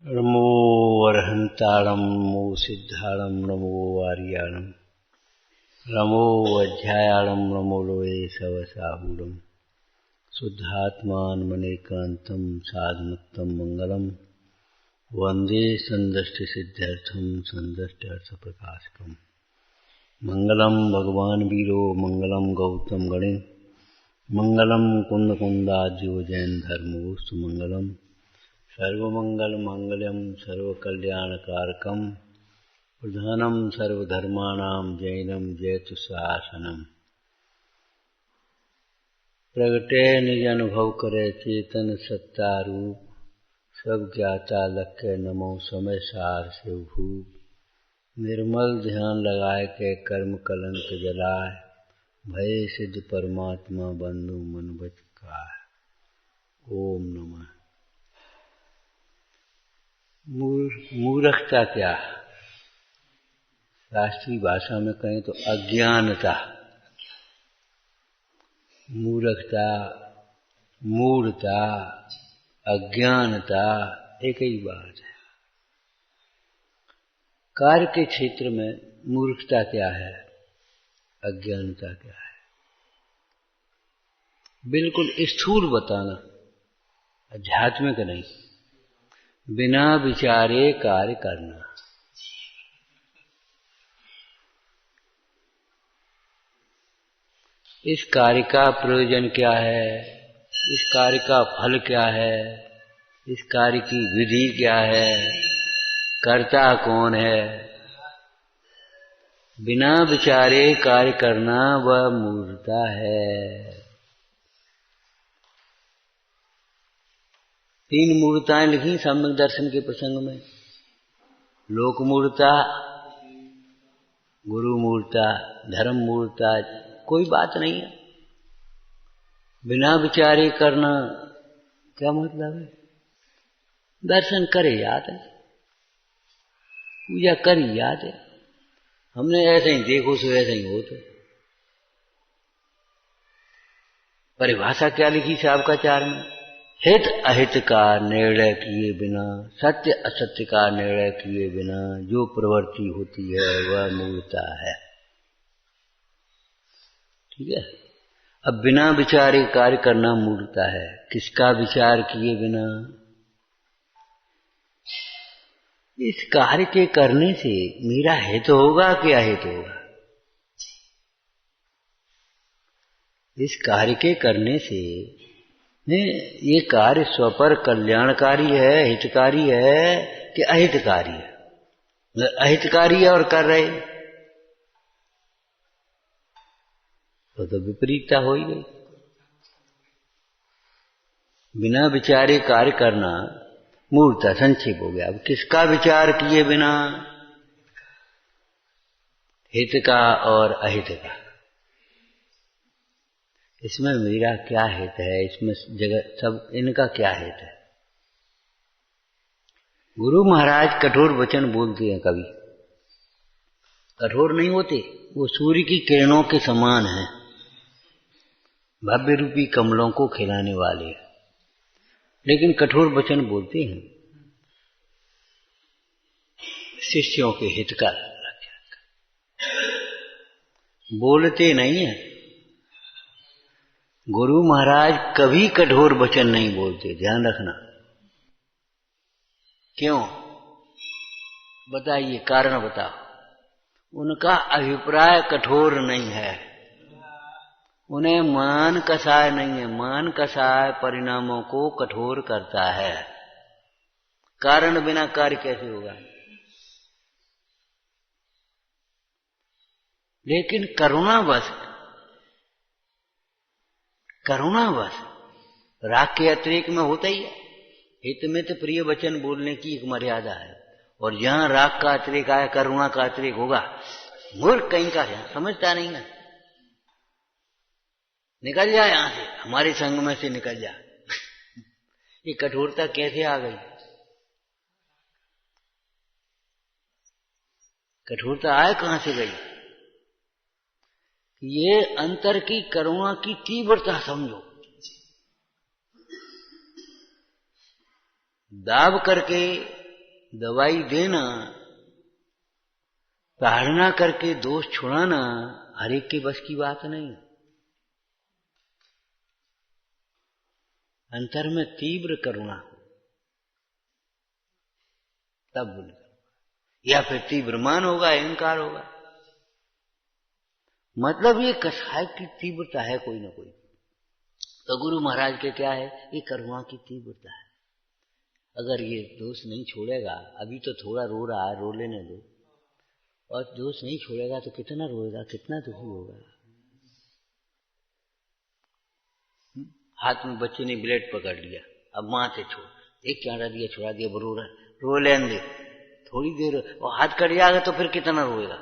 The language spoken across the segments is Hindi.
नमो अर्हन्ताणं नमो सिद्धाणं नमो आर्याणं नमो अध्यायाणं नमो लोये सवसाहूरं शुद्धात्मानमनेकान्तं साधमुक्तं मंगलम वंदे संदष्टिसिद्ध्यर्थं संदष्ट्यर्थप्रकाशकं मंगलम भगवान वीरो मंगलम गौतम गणे मंगलम कुंदकुंदाज्यो जैन धर्मोस्तु मंगलम सर्वमंगल मंगलम सर्वकल्याणकारकम प्रधानम सर्वधर्माणां जैनम जयतु शासनम प्रगटे निज अनुभव करे चेतन सत्तारूप सब ज्ञाता लक्ष्य नमो समय सार से भूप निर्मल ध्यान लगाए के कर्म कलंक जलाए भय सिद्ध परमात्मा बंधु मन बचकाय। ओम नमः। मूर्खता क्या है? शास्त्रीय भाषा में कहें तो अज्ञानता। मूर्खता, मूढ़ता, अज्ञानता एक ही बात है। कार्य के क्षेत्र में मूर्खता क्या है, अज्ञानता क्या है, बिल्कुल स्थूल बताना, आध्यात्मिक नहीं। बिना विचारे कार्य करना, इस कार्य का प्रयोजन क्या है, इस कार्य का फल क्या है, इस कार्य की विधि क्या है, कर्ता कौन है, बिना विचारे कार्य करना वह मूर्खता है। तीन मूर्ताएं लिखी सम्यक दर्शन के प्रसंग में। लोक मूर्ता, गुरु मूर्ता, धर्म मूर्ता, कोई बात नहीं है। बिना विचारे करना क्या मतलब है? दर्शन करे याद है, पूजा करी याद है, हमने ऐसे ही देखो सो ऐसे ही होते। परिभाषा क्या लिखी शावकाचार में? हित अहित का निर्णय किए बिना, सत्य असत्य का निर्णय किए बिना जो प्रवृत्ति होती है वह मूर्खता है। ठीक है। अब बिना विचारे कार्य करना मूर्खता है। किसका विचार किए बिना? इस कार्य के करने से मेरा हित होगा कि अहित होगा? इस कार्य के करने से ये कार्य स्वपर कल्याणकारी है, हितकारी है कि अहितकारी है? अहितकारी है और कर रहे तो विपरीतता हो ही गई। बिना विचारे कार्य करना मूर्खता, संक्षेप हो गया। अब किसका विचार किए बिना? हित का और अहित का। इसमें मेरा क्या हित है, इसमें जगत सब इनका क्या हित है? गुरु महाराज कठोर वचन बोलते हैं, कभी कठोर नहीं होते, वो सूर्य की किरणों के समान हैं, भव्य रूपी कमलों को खिलाने वाले, लेकिन कठोर वचन बोलते हैं शिष्यों के हित का बोलते नहीं है। गुरु महाराज कभी कठोर वचन नहीं बोलते, ध्यान रखना। क्यों बताइए, कारण बताओ। उनका अभिप्राय कठोर नहीं है, उन्हें मान कसाय नहीं है। मान कसाय परिणामों को कठोर करता है। कारण बिना कार्य कैसे होगा? लेकिन करुणावश राग के अतिरेक में होता ही है। हित में तो प्रिय वचन बोलने की एक मर्यादा है, और जहां राग का अतिरेक आया, करुणा का अतिरेक होगा, मूर्ख कहीं का है, समझता नहीं है। निकल जा यहां से, हमारे संग में से निकल जा। ये कठोरता कैसे आ गई? कठोरता आए कहां से गई? ये अंतर की करुणा की तीव्रता समझो। दाब करके दवाई देना, ताड़ना करके दोष छुड़ाना हर एक के बस की बात नहीं। अंतर में तीव्र करुणा हो तब बोले, या फिर तीव्र मान होगा, अहंकार होगा। मतलब ये कसाय की तीव्रता है कोई ना कोई। तो गुरु महाराज के क्या है, ये करुणा की तीव्रता है। अगर ये दोष नहीं छोड़ेगा, अभी तो थोड़ा रो रहा है, रो लेने दो, और दोष नहीं छोड़ेगा तो कितना रोएगा, कितना दुखी होगा। हाथ में बच्चे ने ब्लेड पकड़ लिया, अब माथे छोड़, एक चांटा दिया, छुड़ा दिया, रो लेने दे थोड़ी देर, और हाथ कट जाएगा तो फिर कितना रोएगा।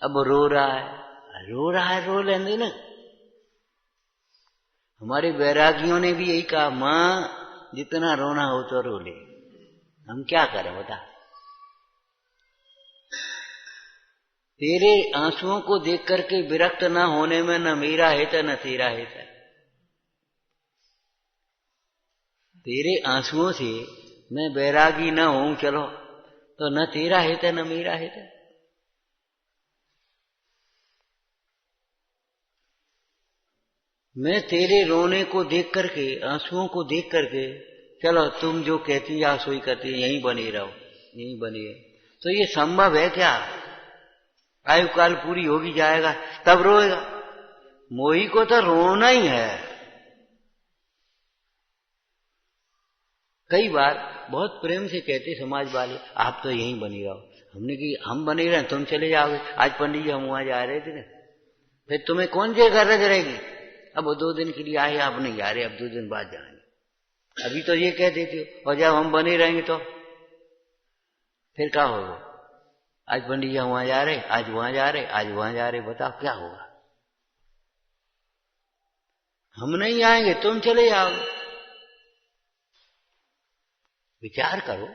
अब रो रहा है, रो लेने ना। हमारे वैरागियों ने भी यही कहा, मां जितना रोना हो तो रो ले, हम क्या करें बता। तेरे आंसुओं को देख करके विरक्त ना होने में न मेरा हित न तेरा हित है। तेरे आंसुओं से मैं वैरागी ना हूं, चलो, तो न तेरा हित है न मेरा हित है। मैं तेरे रोने को देख करके, आंसुओं को देख करके, चलो तुम जो कहती या सोई करती, यहीं बने रहो, यहीं बने रहो, तो ये संभव है क्या? आयु काल पूरी होगी जाएगा तब रोएगा। मोही को तो रोना ही है। कई बार बहुत प्रेम से कहते समाज वाले, आप तो यहीं बने रहो। हमने कि हम बने रहे, तुम चले जाओगे। आज पंडित जी हम वहां जा रहे थे ना, फिर तुम्हें कौन सी गरज रहेगी? अब वो 2 दिन के लिए आए, आप नहीं जा रहे, अब 2 दिन बाद जाएंगे। अभी तो ये कह देते हो, और जब हम बने रहेंगे तो फिर क्या होगा? आज पंडित जी हम वहां जा रहे, आज वहां जा रहे, आज वहां जा रहे, बताओ क्या होगा? हम नहीं आएंगे, तुम चले जाओगे। विचार करो,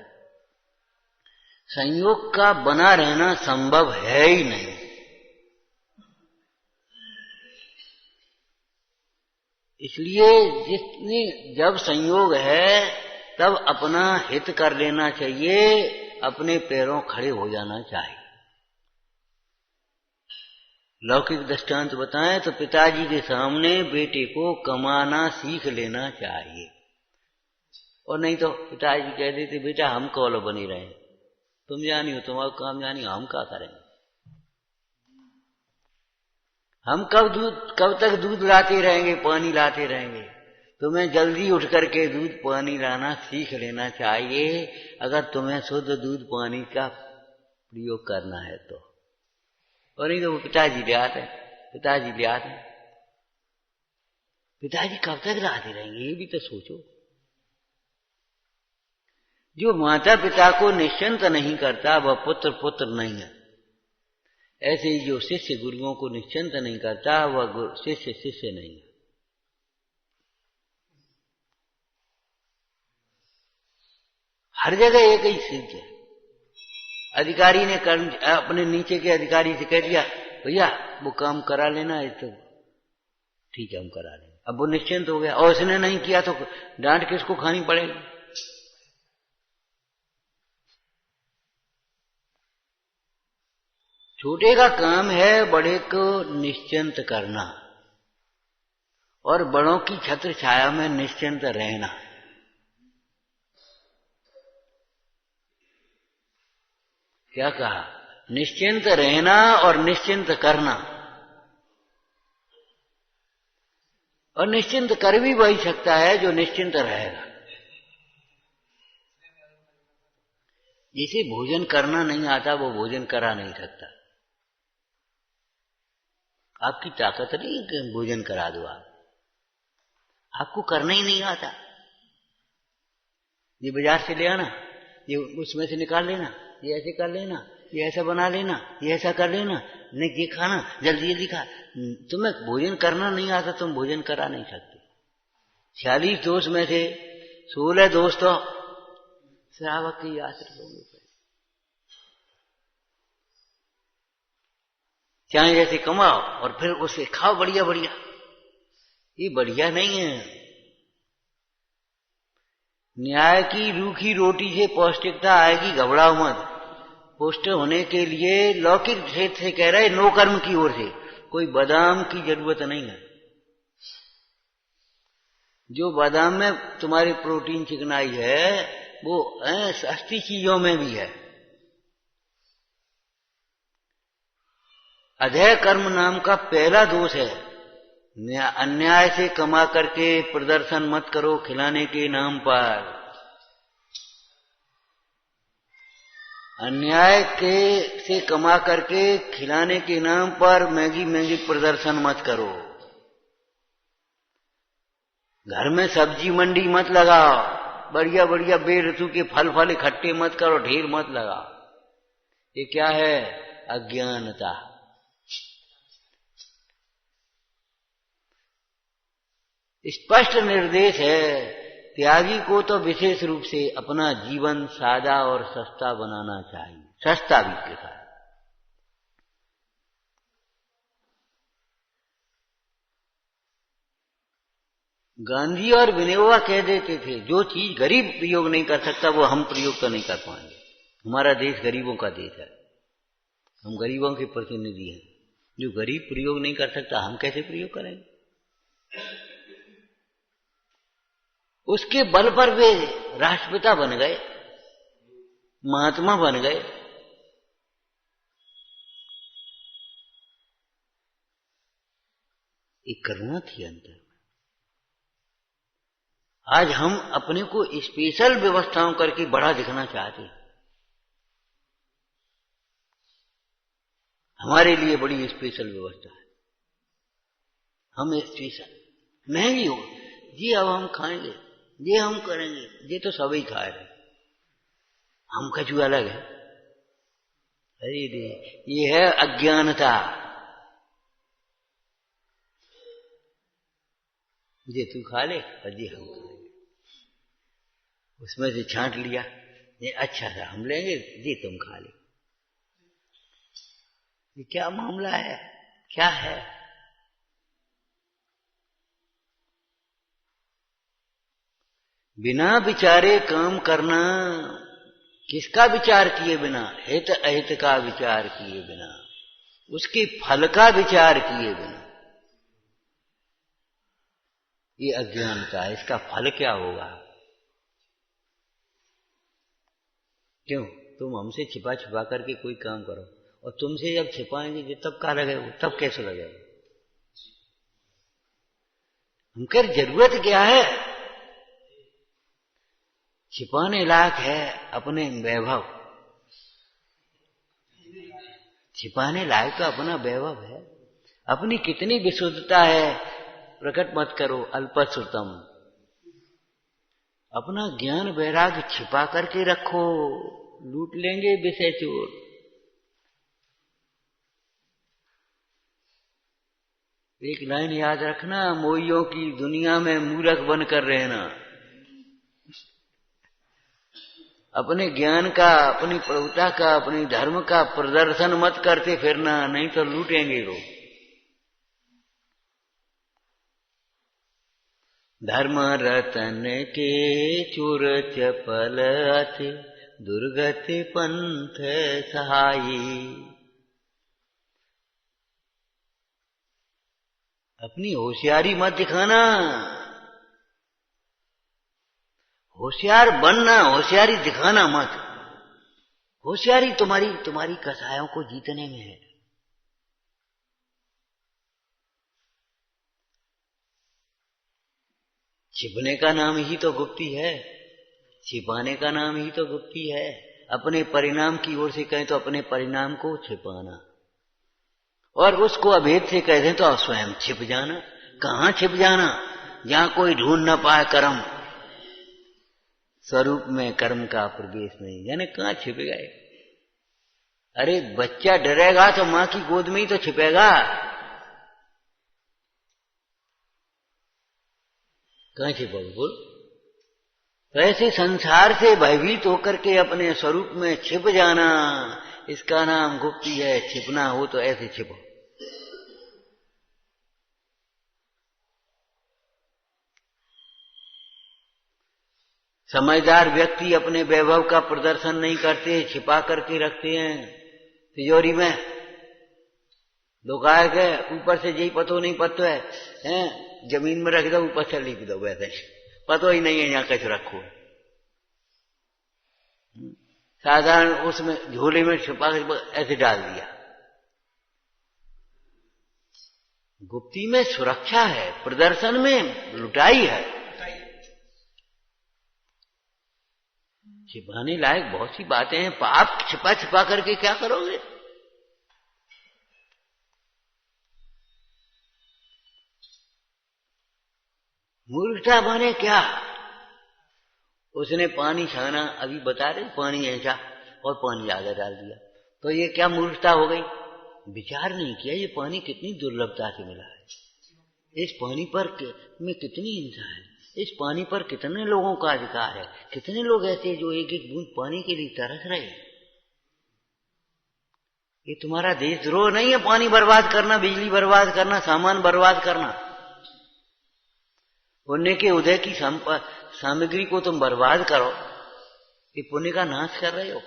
संयोग का बना रहना संभव है ही नहीं। इसलिए जितने जब संयोग है तब अपना हित कर लेना चाहिए, अपने पैरों खड़े हो जाना चाहिए। लौकिक दृष्टांत बताएं तो पिताजी के सामने बेटे को कमाना सीख लेना चाहिए। और नहीं तो पिताजी कह देते, बेटा हम कौलो बनी रहे, तुम जानी हो, तुम्हारा काम जानी हो, हम क्या करेंगे? हम कब तक दूध लाते रहेंगे, पानी लाते रहेंगे? तुम्हें जल्दी उठ करके दूध पानी लाना सीख लेना चाहिए, अगर तुम्हें शुद्ध दूध पानी का प्रयोग करना है तो। और नहीं तो वो पिताजी ले आते हैं, पिताजी कब तक लाते रहेंगे, ये भी तो सोचो। जो माता पिता को निश्चिंत नहीं करता वह पुत्र नहीं है। ऐसे ही जो शिष्य गुरुओं को निश्चिंत नहीं करता वह शिष्य नहीं है। हर जगह एक ही चीज है। अधिकारी ने अपने नीचे के अधिकारी से कह दिया, भैया वो काम करा लेना है, तो ठीक है हम करा लेंगे। अब वो निश्चिंत हो गया, और उसने नहीं किया तो डांट किसको खानी पड़ेगी? छोटे का काम है बड़े को निश्चिंत करना, और बड़ों की छत्र छाया में निश्चिंत रहना। क्या कहा? निश्चिंत रहना और निश्चिंत करना। और निश्चिंत कर भी वही सकता है जो निश्चिंत रहेगा। जिसे भोजन करना नहीं आता वो भोजन करा नहीं सकता। आपकी ताकत नहीं कि भोजन करा दो, आपको करना ही नहीं आता। ये बाजार से ले आना, ये उसमें से निकाल लेना, ये ऐसे कर लेना, ये ऐसा बना लेना, ये ऐसा कर लेना, नहीं ये खाना, जल्दी जल्दी खा। तुम्हें भोजन करना नहीं आता, तुम भोजन करा नहीं सकते। 46 दोष में से 16 दोष तो श्रावक के आश्रित होंगे। चाहे जैसे कमाओ और फिर उसे खाओ बढ़िया बढ़िया, ये बढ़िया नहीं है। न्याय की रूखी रोटी से पौष्टिकता आएगी, घबराओ मत। पुष्ट होने के लिए लौकिक क्षेत्र से कह रहे नो कर्म की ओर से, कोई बादाम की जरूरत नहीं है। जो बादाम में तुम्हारी प्रोटीन चिकनाई है वो सस्ती चीजों में भी है। अधेय कर्म नाम का पहला दोष है। अन्याय से कमा करके प्रदर्शन मत करो खिलाने के नाम पर। अन्याय से कमा करके खिलाने के नाम पर महंगी महंगी प्रदर्शन मत करो। घर में सब्जी मंडी मत लगाओ, बढ़िया बढ़िया बेऋतु के फल इकट्ठे मत करो, ढेर मत लगाओ। ये क्या है? अज्ञानता। स्पष्ट निर्देश है, त्यागी को तो विशेष रूप से अपना जीवन सादा और सस्ता बनाना चाहिए, सस्ता भी के साथ। गांधी और विनोबा कह देते थे, जो चीज गरीब प्रयोग नहीं कर सकता वो हम प्रयोग तो नहीं कर पाएंगे। हमारा देश गरीबों का देश है, हम गरीबों के प्रतिनिधि हैं। जो गरीब प्रयोग नहीं कर सकता हम कैसे प्रयोग करेंगे? उसके बल पर वे राष्ट्रपिता बन गए, महात्मा बन गए। एक करुणा थी अंतर। आज हम अपने को स्पेशल व्यवस्थाओं करके बड़ा दिखना चाहते हैं। हमारे लिए बड़ी स्पेशल व्यवस्था है, हम स्पेशल महंगी हो जी, अब हम खाएंगे, ये हम करेंगे, ये तो सभी खा रहे, हम कछु अलग है। अरे ये है अज्ञानता। ये तू खा ले और ये हम खाएंगे, उसमें से छांट लिया, ये अच्छा था हम लेंगे, ये तुम खा ले। ये क्या मामला है? क्या है? बिना विचारे काम करना, किसका विचार किए बिना? हित अहित का विचार किए बिना, उसके फल का विचार किए बिना, ये अज्ञानता है। इसका फल क्या होगा? क्यों? तुम हमसे छिपा छिपा करके कोई काम करो, और तुमसे जब छिपाएंगे तब क्या लगेगा? तब कैसे लगेगा? हमकर जरूरत क्या है? छिपाने लायक है अपने वैभव, छिपाने लायक तो अपना वैभव है। अपनी कितनी विशुद्धता है प्रकट मत करो, अल्पश्रुतम। अपना ज्ञान वैराग्य छिपा करके रखो, लूट लेंगे विषय चोर। एक लाइन याद रखना, मोइयों की दुनिया में मूर्ख बनकर रहना। अपने ज्ञान का, अपनी प्रभुता का, अपने धर्म का प्रदर्शन मत करते फिरना, नहीं तो लूटेंगे लोग। धर्म रतन के चोर चपल अति, दुर्गति पंथ सहाई। अपनी होशियारी मत दिखाना, होशियार बनना, होशियारी दिखाना मत। होशियारी तुम्हारी कसायों को जीतने में है। छिपने का नाम ही तो गुप्ती है, छिपाने का नाम ही तो गुप्ती है। अपने परिणाम की ओर से कहें तो अपने परिणाम को छिपाना, और उसको अभेद से कह दें तो स्वयं छिप जाना। कहां छिप जाना? जहां कोई ढूंढ न पाए कर्म, स्वरूप में कर्म का प्रवेश नहीं, यानी कहां छिप गए? अरे बच्चा डरेगा तो मां की गोद में ही तो छिपेगा, कहां छिपोगे बोल? तो ऐसे संसार से भयभीत होकर के अपने स्वरूप में छिप जाना, इसका नाम गुप्ती है। छिपना हो तो ऐसे छिपो। समझदार व्यक्ति अपने वैभव का प्रदर्शन नहीं करते, छिपा करके रखते हैं तिजोरी में, दुकान के ऊपर से यही पतो नहीं पतो है, जमीन में रख दो, ऊपर से लिख दो, वैसे पतो ही नहीं है यहाँ कैसे रखो। साधारण उसमें झोले में छिपा ऐसे डाल दिया। गुप्ती में सुरक्षा है, प्रदर्शन में लुटाई है। छिपाने लायक बहुत सी बातें हैं, पाप छिपा छिपा करके क्या करोगे? मूर्खता बने क्या? उसने पानी छाना, अभी बता रहे पानी ऐसा, और पानी ज्यादा डाल दिया, तो ये क्या मूर्खता हो गई? विचार नहीं किया ये पानी कितनी दुर्लभता से मिला है, इस पानी पर में कितनी हिंसा है, इस पानी पर कितने लोगों का अधिकार है, कितने लोग ऐसे जो एक एक बूंद पानी के लिए तरस रहे। ये तुम्हारा देशद्रोह नहीं है पानी बर्बाद करना, बिजली बर्बाद करना, सामान बर्बाद करना। पुण्य के उदय की सामग्री को तुम बर्बाद करो, ये पुण्य का नाश कर रहे हो।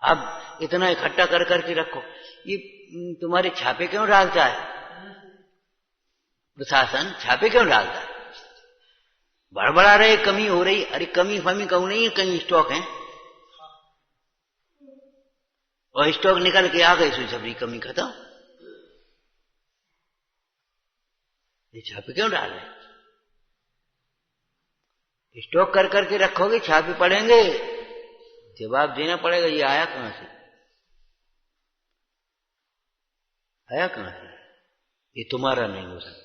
अब इतना इकट्ठा कर करके रखो, ये तुम्हारे छापे क्यों डालता है? प्रशासन छापे क्यों डालता है? बड़बड़ा रहे कमी हो रही, अरे कमी फमी कहूं नहीं है, कहीं स्टॉक है और स्टॉक निकल के आ गए, सुई सबरी कमी खत्म। ये छापे क्यों डाल रहे? स्टॉक कर करके रखोगे, छापे पड़ेंगे, जवाब देना पड़ेगा, ये आया कहां से, आया कहां से? ये तुम्हारा नहीं हो सकता।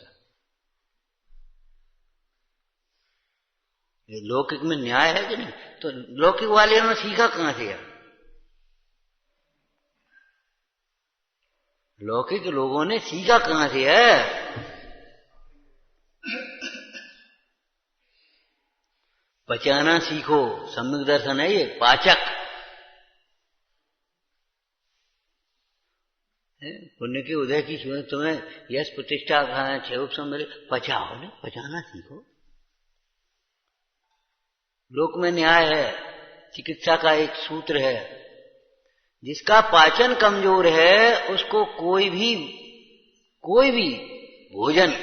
ये लौकिक में न्याय है कि नहीं? तो लौकिक वाले ने सीखा कहां से है? लौकिक लोगों ने सीखा कहां से है? पचाना सीखो, सम्यक दर्शन है ये, पाचक। पुण्य के उदय की तुम्हें यश प्रतिष्ठा मिले, पचाओ ने, पचाना सीखो। लोक में न्याय है, चिकित्सा का एक सूत्र है, जिसका पाचन कमजोर है उसको कोई भी भोजन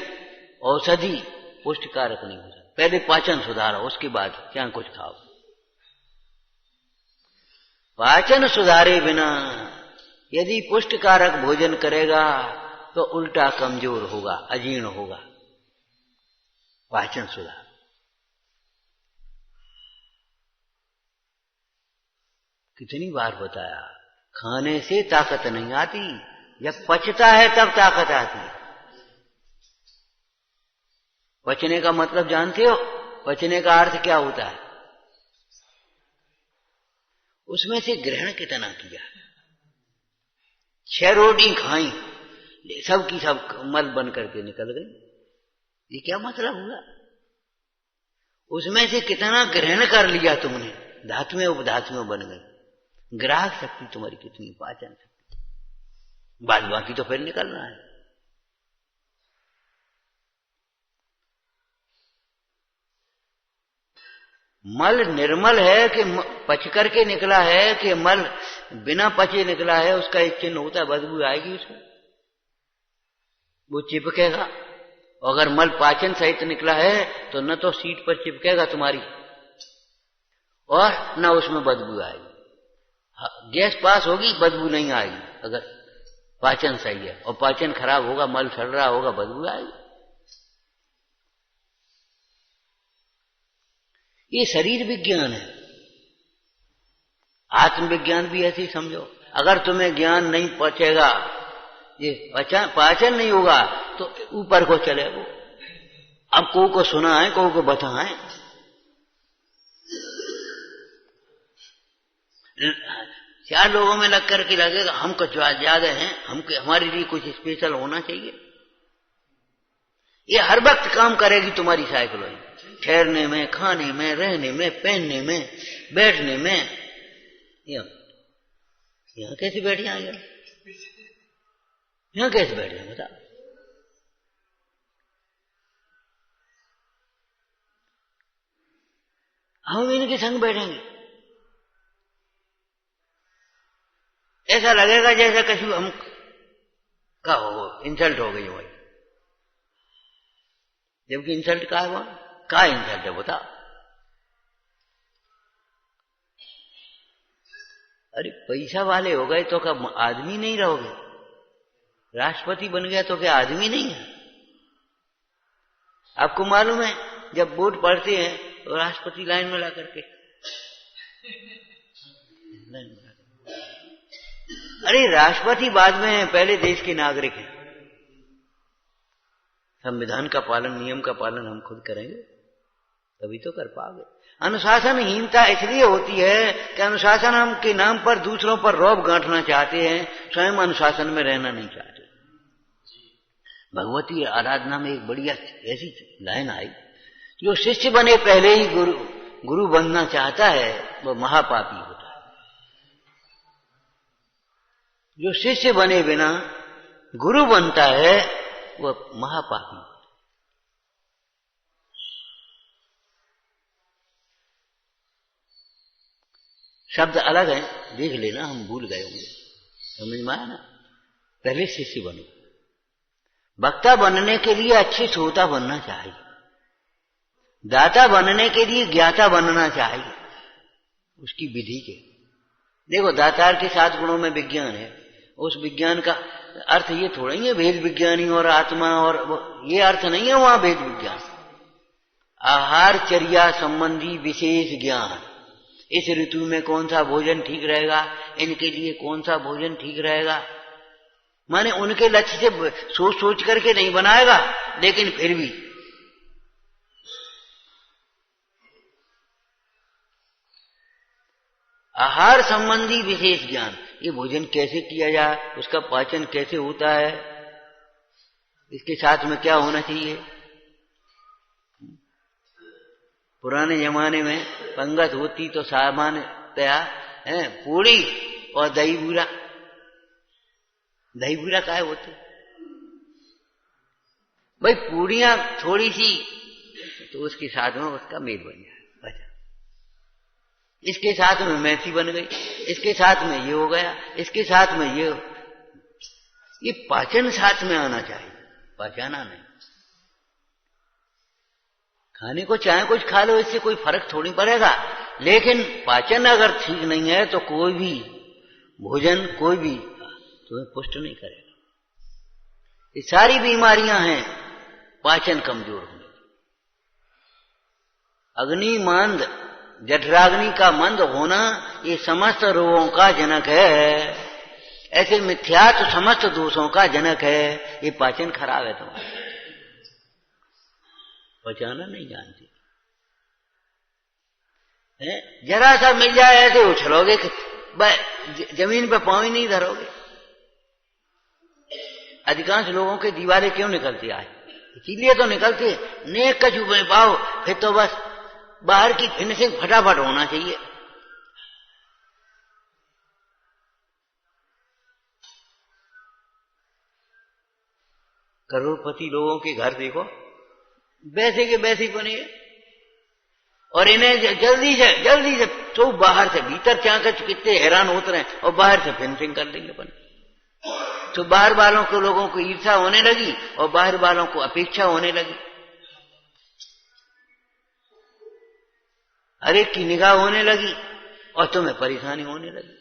औषधि पुष्टिकारक नहीं हो सकता। पहले पाचन सुधारो, उसके बाद क्या कुछ खाओ। पाचन सुधारे बिना यदि पुष्टिकारक भोजन करेगा तो उल्टा कमजोर होगा, अजीर्ण होगा। पाचन सुधार। कितनी बार बताया, खाने से ताकत नहीं आती, जब पचता है तब ताकत आती है। पचने का मतलब जानते हो? पचने का अर्थ क्या होता है? उसमें से ग्रहण कितना किया। 6 रोटी खाई, सब की सब मल बन करके निकल गई, ये क्या मतलब हुआ? उसमें से कितना ग्रहण कर लिया तुमने, धातुएं उपधातुएं बन गई। ग्राहक शक्ति तुम्हारी कितनी, पाचन शक्ति, बाद बाकी तो फिर निकलना है। मल निर्मल है कि पच करके निकला है, कि मल बिना पचे निकला है, उसका एक चिन्ह होता है, बदबू आएगी उसमें, वो चिपकेगा। अगर मल पाचन सहित निकला है तो न तो सीट पर चिपकेगा तुम्हारी, और न उसमें बदबू आएगी। गैस पास होगी, बदबू नहीं आएगी अगर पाचन सही है, और पाचन खराब होगा, मल सड़ रहा होगा, बदबू आएगी। ये शरीर विज्ञान है। आत्मविज्ञान भी ऐसे ही समझो। अगर तुम्हें ज्ञान नहीं पहुंचेगा, ये पाचन नहीं होगा, तो ऊपर को चले वो। अब को सुना है, को बता है, 4 लोगों में लग करके लगेगा हम कुछ ज्यादा हैं, हमको हमारे लिए कुछ स्पेशल होना चाहिए। ये हर वक्त काम करेगी तुम्हारी साइकोलॉजी, ठहरने में, खाने में, रहने में, पहनने में, बैठने में। यहां कैसे बैठ जाएंगे? यहां कैसे बैठ जाएंगे बताओ? हम इनके संग बैठेंगे, ऐसा लगेगा जैसे कछु हम का हो, इंसल्ट हो गई भाई। जबकि इंसल्ट का है वहां, का इंसल्ट है बता। अरे पैसा वाले हो गए तो क्या आदमी नहीं रहोगे? राष्ट्रपति बन गया तो क्या आदमी नहीं है? आपको मालूम है जब वोट पड़ते हैं तो राष्ट्रपति लाइन में ला करके, अरे राष्ट्रपति बाद में है, पहले देश के नागरिक हैं। संविधान का पालन, नियम का पालन हम खुद करेंगे तभी तो कर पाओगे। अनुशासनहीनता इसलिए होती है कि अनुशासन हम के नाम पर दूसरों पर रौब गांठना चाहते हैं, स्वयं अनुशासन में रहना नहीं चाहते। भगवती आराधना में एक बढ़िया ऐसी लाइन आई, जो शिष्य बने पहले ही गुरु बनना चाहता है वो महापापी होता है। जो शिष्य बने बिना गुरु बनता है वो महापापी। शब्द अलग है, देख लेना, हम भूल गए होंगे, समझ में आया ना। पहले शिष्य बनो। वक्ता बनने के लिए अच्छे श्रोता बनना चाहिए, दाता बनने के लिए ज्ञाता बनना चाहिए, उसकी विधि के। देखो दातार के 7 गुणों में विज्ञान है, उस विज्ञान का अर्थ ये थोड़ा ही है भेद विज्ञानी और आत्मा, और ये अर्थ नहीं है वहां भेद विज्ञान। आहार चर्या संबंधी विशेष ज्ञान, इस ऋतु में कौन सा भोजन ठीक रहेगा, इनके लिए कौन सा भोजन ठीक रहेगा, माने उनके लक्ष्य से सोच सोच करके नहीं बनाएगा, लेकिन फिर भी आहार संबंधी विशेष ज्ञान, ये भोजन कैसे किया जाए, उसका पाचन कैसे होता है, इसके साथ में क्या होना चाहिए। पुराने जमाने में पंगत होती तो सामान्यतया पूड़ी और दही बूरा, दही बूरा काहे होते भाई, पूड़ियां थोड़ी सी तो उसके साथ में उसका मेल बन जाए, इसके साथ में मैथी बन गई, इसके साथ में ये हो गया, इसके साथ में ये पाचन साथ में आना चाहिए, पचाना नहीं। खाने को चाहे कुछ खा लो, इससे कोई फर्क थोड़ी पड़ेगा, लेकिन पाचन अगर ठीक नहीं है तो कोई भी भोजन, कोई भी तुम्हें पुष्ट नहीं करेगा। ये सारी बीमारियां हैं पाचन कमजोर होने। अग्नि मंद, जठराग्नि का मंद होना ये समस्त रोगों का जनक है, ऐसे मिथ्यात्व समस्त दोषों का जनक है। ये पाचन खराब है तुम्हारा, पचाना नहीं जानती है। जरा सा मिल जाए ऐसे उछलोगे कि जमीन पे पांव ही नहीं धरोगे। अधिकांश लोगों के दीवारें क्यों निकलती आए, इसीलिए तो निकलती है नेक कछु में पाओ, फिर तो बस बाहर की फिनिशिंग फटाफट होना चाहिए। करोड़पति लोगों के घर देखो वैसे के वैसे बने, और इन्हें जल्दी से तो बाहर से भीतर चाह कितने हैरान होते रहे, और बाहर से फिनिशिंग कर देंगे अपन। तो बाहर वालों को लोगों को ईर्ष्या होने लगी और बाहर वालों को अपेक्षा होने लगी, हर एक की निगाह होने लगी और तुम्हें परेशानी होने लगी,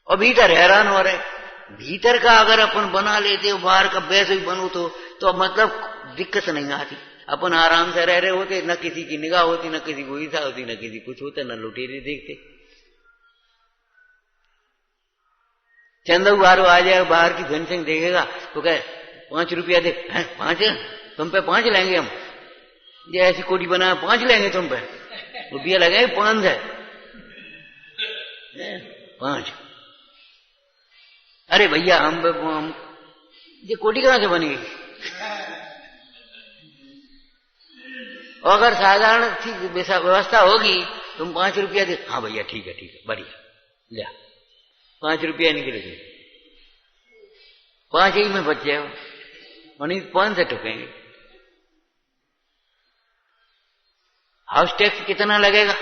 और भीतर हैरान हो रहे। भीतर का अगर अपन बना लेते हो, बाहर का वैसे ही बनू तो मतलब दिक्कत नहीं आती। अपन आराम से रह रहे होते, न किसी की निगाह होती, न किसी को ईर्ष्या होती, न किसी कुछ होता, न लुटेरे देखते। चंदू बारो आ जाए, बाहर की फिनिशिंग देखेगा तो कहे 5 रुपया दे, 5 तुम पे 5 लेंगे हम, ये ऐसी कोटी बना 5 लेंगे तुम पे, रुपया लगे 5 है 5। अरे भैया हम ये कोटी कहां से बनी गई। और अगर साधारण ठीक व्यवस्था होगी, तुम 5 रुपया दे, हाँ भैया ठीक है बढ़िया, ले 5 रुपया निकले थे, 5 ही में बच जाए, और नहीं 5 से ठुकेंगे। हाउस टैक्स कितना लगेगा?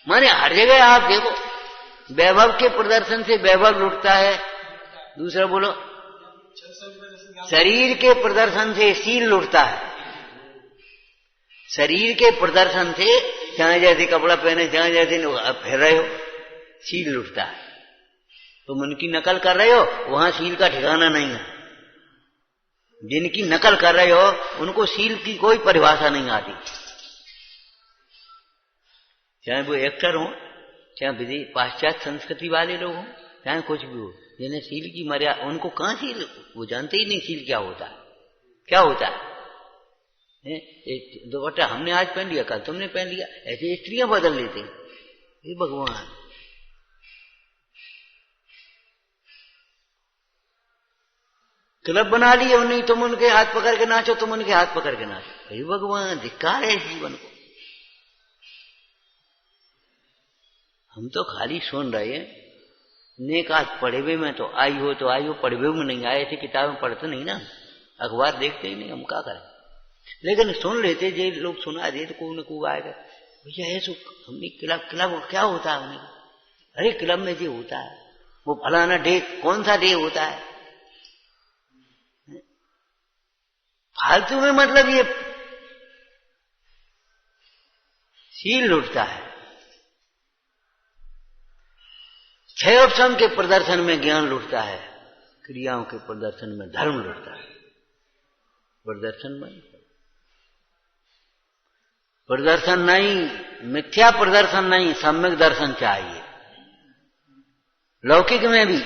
माने हर जगह आप देखो, वैभव के प्रदर्शन से वैभव लुटता है। दूसरा बोलो, शरीर के प्रदर्शन से शील लुटता है। शरीर के प्रदर्शन से चाहे जैसे कपड़ा पहने, चाहे जैसे फिर रहे हो, शील लुटता है। तुम उनकी नकल कर रहे हो, वहां शील का ठिकाना नहीं है। जिनकी नकल कर रहे हो उनको शील की कोई परिभाषा नहीं आती, चाहे वो एक्टर हो, चाहे पाश्चात्य संस्कृति वाले लोग हो, चाहे कुछ भी हो। जिन्हें शील की मर्यादा, उनको कहां शील, वो जानते ही नहीं शील क्या होता है। क्या होता है? दुपट्टा हमने आज पहन लिया, कल तुमने पहन लिया, ऐसे स्त्रियां बदल लेते हैं। ये भगवान, क्लब बना लिए उन्हें, तुम उनके हाथ पकड़ के नाचो, तुम उनके हाथ पकड़ के नाचो। हे भगवान, धिक्कार है जीवन को। हम तो खाली सुन रहे हैं। नेक आज पढ़े हुए में तो आई हो, तो आई हो, पढ़े हुए में नहीं आए थे, किताबें पढ़ते नहीं ना, अखबार देखते ही नहीं, हम क्या करें। लेकिन सुन लेते, जे लोग सुना दे तो कोई न कोई आएगा, भैया ऐसा हमने क्लब क्या होता है? अरे क्लब में जो होता है वो फलाना डे, कौन सा डे होता है? फालतू में, मतलब ये शील लुटता है। छह उपशम के प्रदर्शन में ज्ञान लुटता है, क्रियाओं के प्रदर्शन में धर्म लुटता है। प्रदर्शन नहीं, मिथ्या प्रदर्शन नहीं, सम्यक दर्शन चाहिए। लौकिक में भी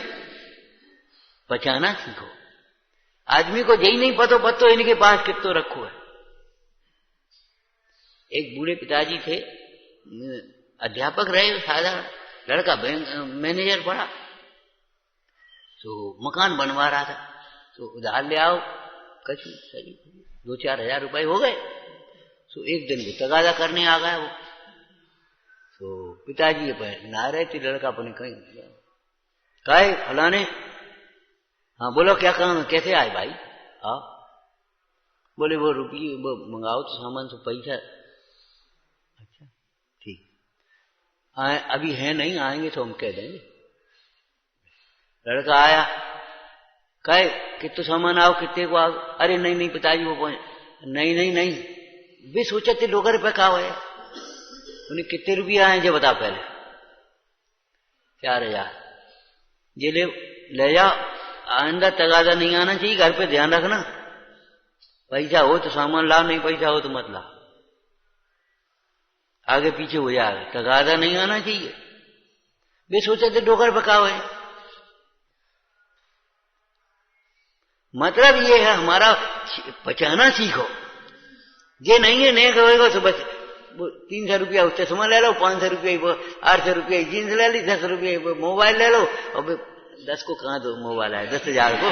पहचाना सीखो। आदमी को यही नहीं पतो इनके पास कितो रखो है। एक बूढ़े पिताजी थे, अध्यापक रहे, साधारण लड़का बैंक मैनेजर पड़ा, तो मकान बनवा रहा था, तो उधार ले आओ, कछु सही 2-4 हजार रुपए हो गए। तो एक दिन वो तगादा करने आ गया वो, तो पिताजी ना रहे थे, लड़का अपने कहीं कहे फलाने, हाँ बोलो क्या काम है, कैसे आए भाई? हाँ बोले वो रुपये वो मंगाओ तो सामान से पैसा। अच्छा ठीक, आए अभी है नहीं, आएंगे तो हम कह देंगे। लड़का आया, कहे कितने सामान आओ, कितने को आओ? अरे नहीं पिताजी वो नहीं वे सोचा थे 2 रुपये का है, उन्हें कितने रुपये आए जो बता पहले। 4000 ये ले जाओ, आइंदा तगादा नहीं आना चाहिए, घर पे ध्यान रखना, पैसा हो तो सामान लाओ, नहीं पैसा हो तो मत लाओ, आगे पीछे हो जाएगा, तगादा नहीं आना चाहिए। वे सोचे थे 2 रुपये का है। मतलब ये है हमारा पहचाना सीखो। ये नहीं है नेक होएगा तो बस 300 रुपया उससे सामान ले लो, 500 रुपया 800 रुपया जींस ले ली, 10 रुपये मोबाइल ले लो। अब 10 को कहां दो मोबाइल है, 10,000 को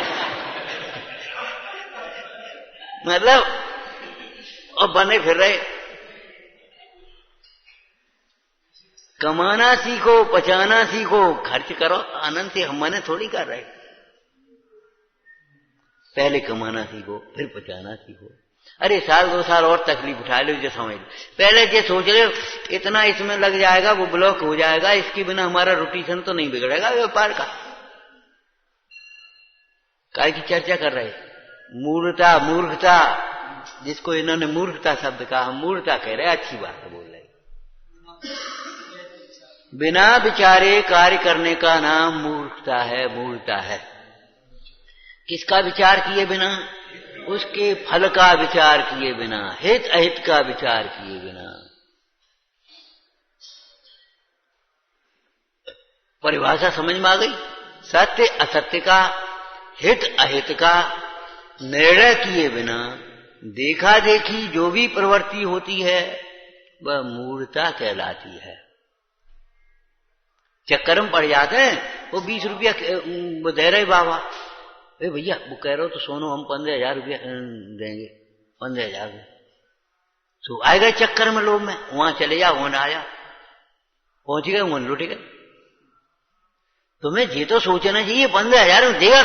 मतलब और बने फिर रहे। कमाना सीखो, पचाना सीखो, खर्च करो आनंद से। हम मने थोड़ी कर रहे, पहले कमाना सीखो फिर पचाना सीखो। अरे 1-2 साल और तकलीफ उठा लो, जो समझ लो। पहले ये सोच रहे इतना इसमें लग जाएगा, वो ब्लॉक हो जाएगा, इसके बिना हमारा रोटेशन तो नहीं बिगड़ेगा व्यापार का। काय की चर्चा कर रहे? मूर्खता, जिसको इन्होंने मूर्खता शब्द कहा, हम मूर्खता कह रहे, अच्छी बात है बोल रहे। बिना विचारे कार्य करने का नाम मूर्खता है। किसका विचार किए बिना? उसके फल का विचार किए बिना, हित अहित का विचार किए बिना। परिभाषा समझ में आ गई? सत्य असत्य का, हित अहित का निर्णय किए बिना देखा देखी जो भी प्रवृत्ति होती है वह मूर्खता कहलाती है। चक्कर में पड़ जाते हैं। वो 20 रुपया वो दे रहे बाबा, ए भैया वो कह रहे हो तो सोनो हम 15,000 रुपया देंगे, 15,000। तो आए गए चक्कर में लोग, में वहां चले जाओ, वहां आया, पहुंच गए, वहां लुट गए। तुम्हें ये तो सोचना चाहिए 15,000 में देगा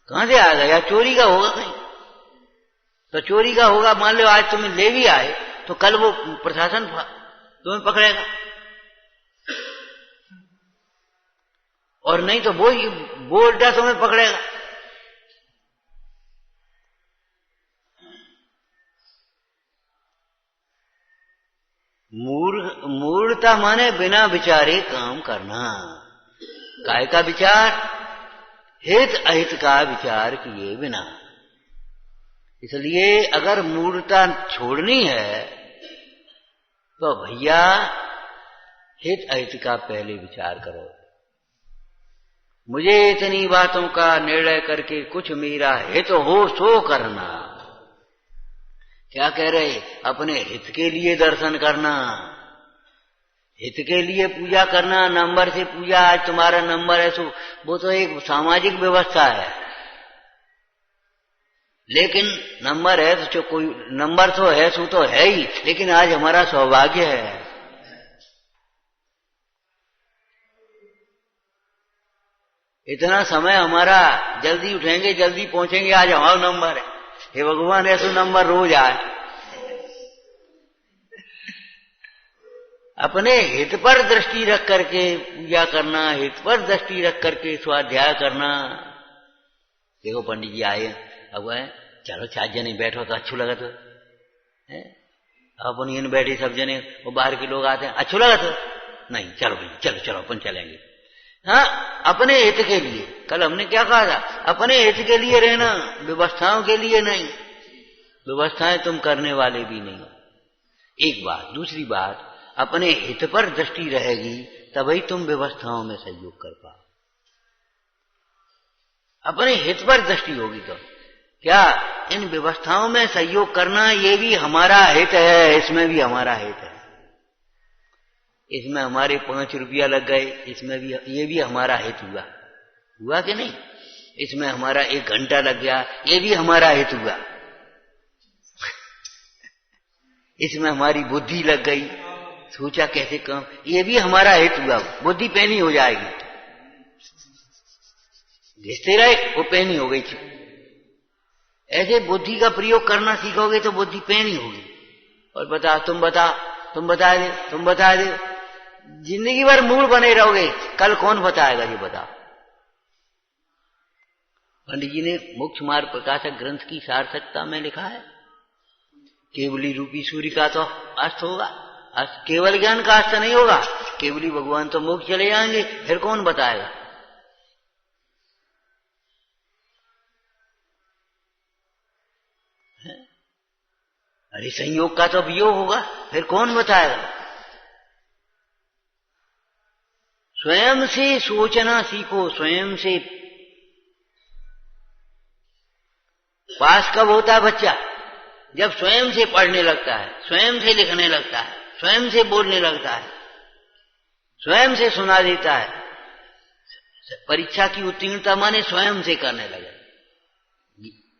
कहां से आ गया? चोरी का होगा कहीं। तो चोरी का होगा, मान लो आज तुम्हें ले भी आए तो कल वो प्रशासन तुम्हें पकड़ेगा, और नहीं तो वो उल्टा तुम्हें पकड़ेगा। मूढ़ता माने बिना विचारे काम करना। काय का विचार? हित अहित का विचार किए बिना। इसलिए अगर मूढ़ता छोड़नी है तो भैया हित अहित का पहले विचार करो। मुझे इतनी बातों का निर्णय करके कुछ मेरा हित हो सो करना। क्या कह रहे? अपने हित के लिए दर्शन करना, हित के लिए पूजा करना। नंबर से पूजा, आज तुम्हारा नंबर है सो, वो तो एक सामाजिक व्यवस्था है। लेकिन नंबर है तो कोई नंबर तो है सो तो है ही, लेकिन आज हमारा सौभाग्य है। इतना समय हमारा, जल्दी उठेंगे जल्दी पहुंचेंगे, आज हमारा नंबर है। हे भगवान, ऐसा नंबर रोज आए। अपने हित पर दृष्टि रख करके पूजा करना, हित पर दृष्टि रख करके स्वाध्याय करना। देखो पंडित जी आए, अब चलो 4 जने बैठो तो अच्छू लगा तो है। अपन इन बैठे सब जने, वो बाहर के लोग आते हैं, अच्छू लगा तो नहीं, चलो भाई चलो चलो अपन चलेंगे। हाँ, अपने हित के लिए। कल हमने क्या कहा था? अपने हित के लिए रहना, व्यवस्थाओं के लिए नहीं। व्यवस्थाएं तुम करने वाले भी नहीं हो, एक बात। दूसरी बात, अपने हित पर दृष्टि रहेगी तभी तुम व्यवस्थाओं में सहयोग कर पाओ। अपने हित पर दृष्टि होगी तो क्या इन व्यवस्थाओं में सहयोग करना, ये भी हमारा हित है, इसमें भी हमारा हित है। इसमें हमारे 5 रुपया लग गए, इसमें भी ये भी हमारा हित हुआ कि नहीं? इसमें हमारा 1 घंटा लग गया, ये भी हमारा हित हुआ। इसमें हमारी बुद्धि लग गई, सोचा कैसे काम, ये भी हमारा हित हुआ। बुद्धि पैनी हो जाएगी, घिसते रहे वो पैनी हो गई थी। ऐसे बुद्धि का प्रयोग करना सीखोगे तो बुद्धि पैनी होगी। और बता, तुम बता दे, जिंदगी भर मूड बने रहोगे, कल कौन बताएगा? ये बता। पंडित जी ने मोक्ष मार्ग प्रकाशक ग्रंथ की सार्थकता में लिखा है, केवली रूपी सूर्य का तो अस्त होगा, केवल ज्ञान का अस्त नहीं होगा। केवली भगवान तो मोक्ष चले जाएंगे, फिर कौन बताएगा? अरे संयोग का तो वियोग होगा, फिर कौन बताएगा? स्वयं से सोचना सीखो, स्वयं से। पास कब होता है बच्चा? जब स्वयं से पढ़ने लगता है, स्वयं से लिखने लगता है, स्वयं से बोलने लगता है, स्वयं से सुना देता है। परीक्षा की उत्तीर्णता माने स्वयं से करने लगे।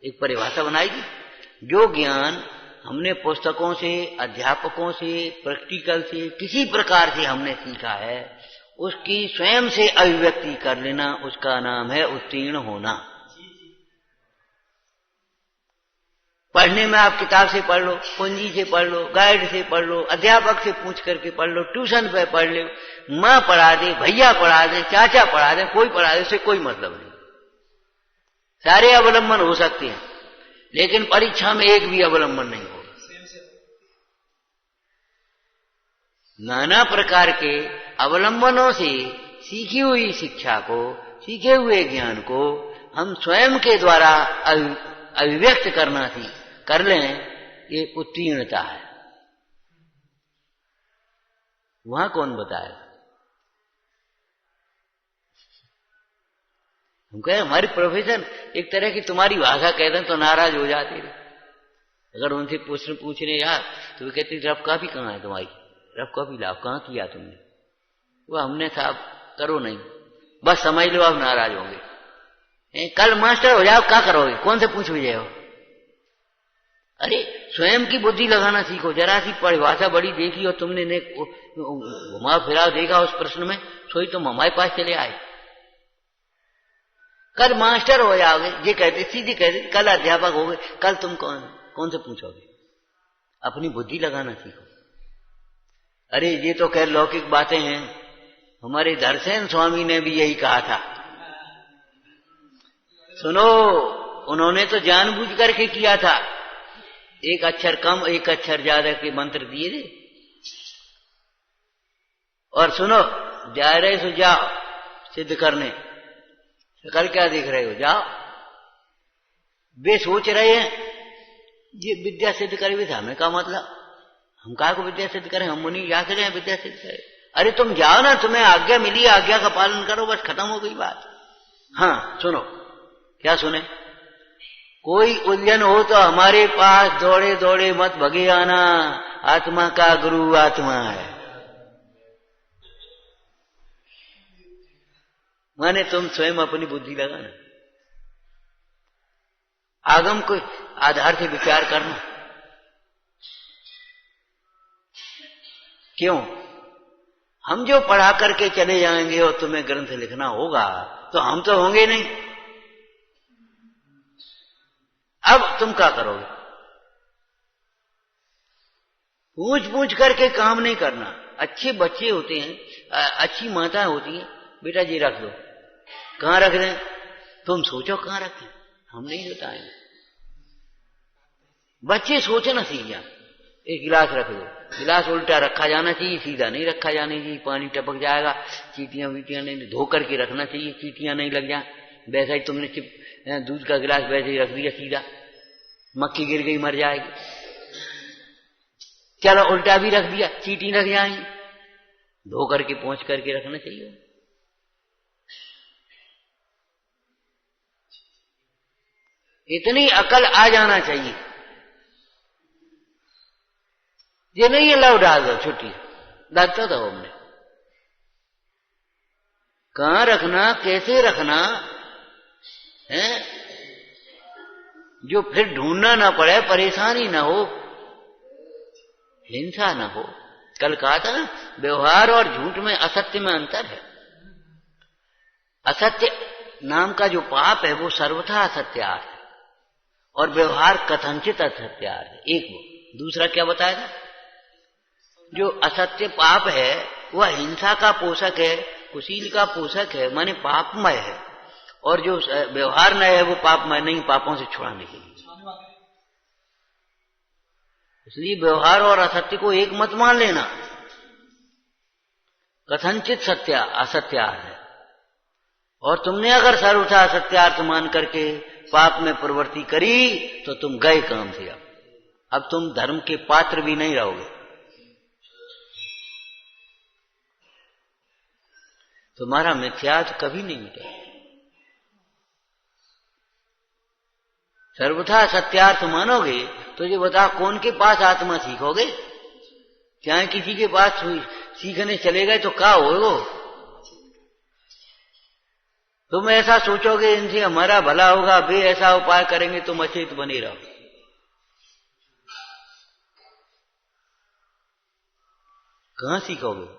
एक परिभाषा बनाई थी, जो ज्ञान हमने पुस्तकों से, अध्यापकों से, प्रैक्टिकल से, किसी प्रकार से हमने सीखा है, उसकी स्वयं से अभिव्यक्ति कर लेना, उसका नाम है उत्तीर्ण होना। पढ़ने में आप किताब से पढ़ लो, पूंजी से पढ़ लो, गाइड से पढ़ लो, अध्यापक से पूछ करके पढ़ लो, ट्यूशन पे पढ़ लो, माँ पढ़ा दे, भैया पढ़ा दे, चाचा पढ़ा दे, कोई पढ़ा दे, उससे कोई मतलब नहीं। सारे अवलंबन हो सकते हैं, लेकिन परीक्षा में एक भी अवलंबन नहीं होगा। नाना प्रकार के अवलंबनों से सीखी हुई शिक्षा को, सीखे हुए ज्ञान को हम स्वयं के द्वारा अभिव्यक्त करना कर लें, ये उत्तीर्णता है। वहां कौन बताएगा? हम कहे हमारी प्रोफेशन एक तरह की, तुम्हारी भाषा कहते हैं तो नाराज हो जाते थे। अगर उनसे प्रश्न पूछने यार तो वे कहते रफ कॉपी कहाँ है तुम्हारी? रफ कॉपी लाओ, कहाँ किया तुमने? वो हमने साहब करो नहीं, बस समझ लो आप नाराज होंगे। कल मास्टर हो जाओ, क्या करोगे? कौन से पूछ भी जाओ? अरे स्वयं की बुद्धि लगाना सीखो। जरा सी परिभाषा बड़ी देखी और तुमने घुमा फिरा देखा उस प्रश्न में, सोई तुम हमारे पास चले आए। कल मास्टर हो जाओगे, ये कहते सीधी कहते, कल अध्यापक हो गए, कल तुम कौन से पूछोगे? अपनी बुद्धि लगाना सीखो। अरे ये तो खैर लौकिक बातें हैं, हमारे धरसेन स्वामी ने भी यही कहा था। सुनो, उन्होंने तो जानबूझ करके किया था, एक अक्षर कम एक अक्षर ज्यादा के मंत्र दिए थे। और सुनो, जा रहे सो जाओ सिद्ध करने, कल क्या देख रहे हो, जाओ। वे सोच रहे हैं ये विद्या सिद्ध करे, था हमें का मतलब, हम कहा को विद्या सिद्ध करें, हम मुनि जा करें विद्या सिद्ध करें। अरे तुम जाओ ना, तुम्हें आज्ञा मिली, आज्ञा का पालन करो, बस खत्म हो गई बात। हाँ सुनो, क्या सुने? कोई उलझन हो तो हमारे पास दौड़े दौड़े मत भगे आना, आत्मा का गुरु आत्मा है। माने तुम स्वयं अपनी बुद्धि लगाना, आगम को आधार से विचार करना। क्यों? हम जो पढ़ा करके चले जाएंगे और तुम्हें ग्रंथ लिखना होगा तो हम तो होंगे नहीं। अब तुम क्या करोगे? पूछ पूछ करके काम नहीं करना। अच्छे बच्चे होते हैं, अच्छी माता होती है, बेटा जी रख दो, कहां रख दें? तुम सोचो कहां रखें, हम नहीं बताएंगे। बच्चे सोचना सीख जाए। एक गिलास रख दो, गिलास उल्टा रखा जाना चाहिए, सीधा नहीं रखा जाना चाहिए, पानी टपक जाएगा, चीटियां वीटियां नहीं, धो करके रखना चाहिए, चीटियां नहीं लग जाए। वैसा ही तुमने दूध का गिलास वैसे ही रख दिया सीधा, मक्खी गिर गई मर जाएगी। चलो उल्टा भी रख दिया, चीटी लग जाएंगी, धो करके पोंछ करके रखना चाहिए। इतनी अकल आ जाना चाहिए। ये नहीं है लाओ डाल दो छुट्टी, लगता था हमने, कहां रखना, कैसे रखना है, जो फिर ढूंढना ना पड़े, परेशानी ना हो, हिंसा ना हो। कल कहा था ना, व्यवहार और झूठ में, असत्य में अंतर है। असत्य नाम का जो पाप है वो सर्वथा असत्यार है, और व्यवहार कथनचित असत्यार है। एक वो, दूसरा क्या बताया था? जो असत्य पाप है वह हिंसा का पोषक है, कुशील का पोषक है, माने पापमय है, और जो व्यवहार न है वो पापमय नहीं, पापों से छुड़ाने के लिए। इसलिए व्यवहार और असत्य को एक मत मान लेना। कथनचित सत्य असत्यार है, और तुमने अगर सर्वथा असत्यार्थ मान करके पाप में प्रवृत्ति करी तो तुम गए काम से। अब तुम धर्म के पात्र भी नहीं रहोगे। तुम्हारा मिथ्यात्व कभी नहीं मिटेगा। सर्वथा सत्यार्थ मानोगे तो ये बता कौन के पास आत्मा सीखोगे? चाहे किसी के पास सीखने चले गए तो क्या होगा? तुम ऐसा सोचोगे इनसे हमारा भला होगा, वे ऐसा उपाय करेंगे, तुम अचेत बने रहो। कहां सीखोगे?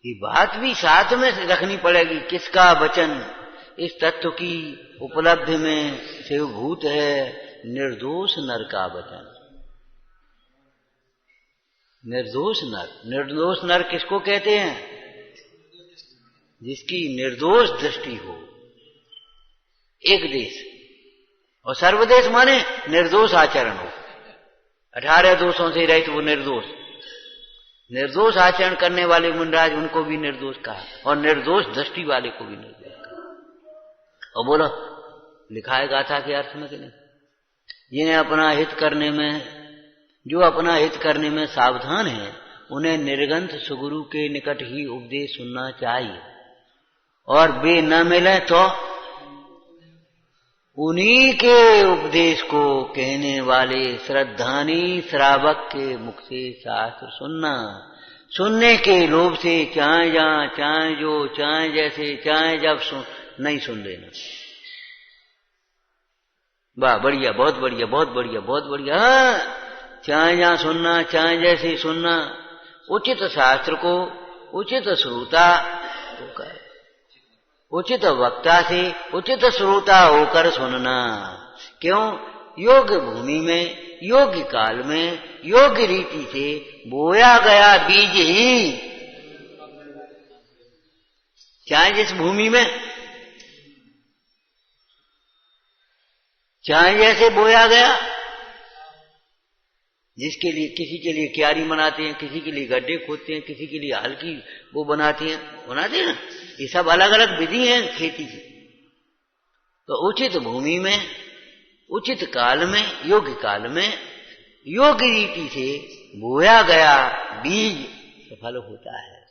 ये बात भी साथ में रखनी पड़ेगी। किसका वचन इस तत्व की उपलब्धि में सेवभूत है? निर्दोष नर का वचन। निर्दोष नर, निर्दोष नर किसको कहते हैं? जिसकी निर्दोष दृष्टि हो। एक देश, और सर्वदेश माने निर्दोष आचरण हो, 18 दोषों से रहित वो निर्दोष। निर्दोष आचरण करने वाले मुनिराज, उनको भी निर्दोष कहा, और निर्दोष दृष्टि वाले को भी निर्दोष कहा। और बोलो लिखा है गाथा के अर्थ में कि नहीं? जिन्हें अपना हित करने में, जो अपना हित करने में सावधान है, उन्हें निर्गंथ सुगुरु के निकट ही उपदेश सुनना चाहिए, और वे न मिले तो उन्हीं के उपदेश को कहने वाले श्रद्धानी श्रावक के मुख से शास्त्र सुनना। सुनने के लोभ से चाहे जहां, चाहे जो, चाहे जैसे, चाहे जब नहीं सुन लेना। वाह, बढ़िया, बहुत बढ़िया, बहुत बढ़िया, बहुत बढ़िया। चाहे जहां सुनना, चाहे जैसे सुनना, उचित शास्त्र को उचित श्रोता होकर, उचित वक्ता से उचित श्रोता होकर सुनना। क्यों? योग्य भूमि में, योग्य काल में, योग्य रीति से बोया गया बीज ही, चाहे जिस भूमि में, चाहे जैसे बोया गया, जिसके लिए, किसी के लिए क्यारी बनाते हैं, किसी के लिए गड्ढे खोदते हैं, किसी के लिए हल्की वो बनाते हैं ना, ये सब अलग अलग विधि हैं खेती की। तो उचित भूमि में, उचित काल में, योग्य काल में, योग्य रीति से बोया गया बीज सफल होता है।